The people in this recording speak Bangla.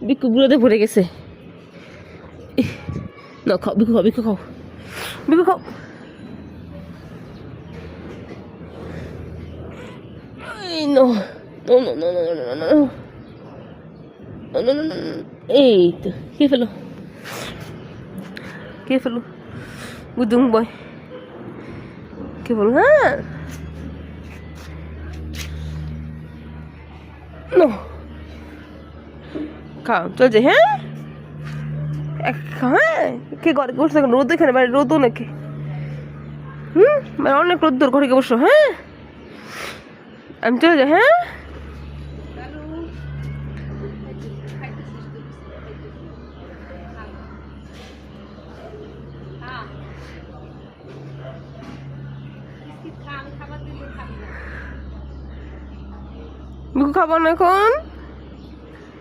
বিকু গুলোতে ভরে গেছে। না খাও বিকু, খাও বিকু, খাও বিকু, খাও। No, no, no, no, no, no, no, no, no, no, no, no. এই তো কে ফেলো, কে ফেলো, বুদুং বয় কে ফেলো। হ্যাঁ নো খাও, চল যে। হ্যাঁ হ্যাঁ কে ঘরে বসে থাকুন, রোদ এখানে বাড়ি রোদও নাকি? মানে অনেক রোদ ঘরে বসো। হ্যাঁ আমি চলে যাই। হ্যাঁ বিকু খাবো না এখন।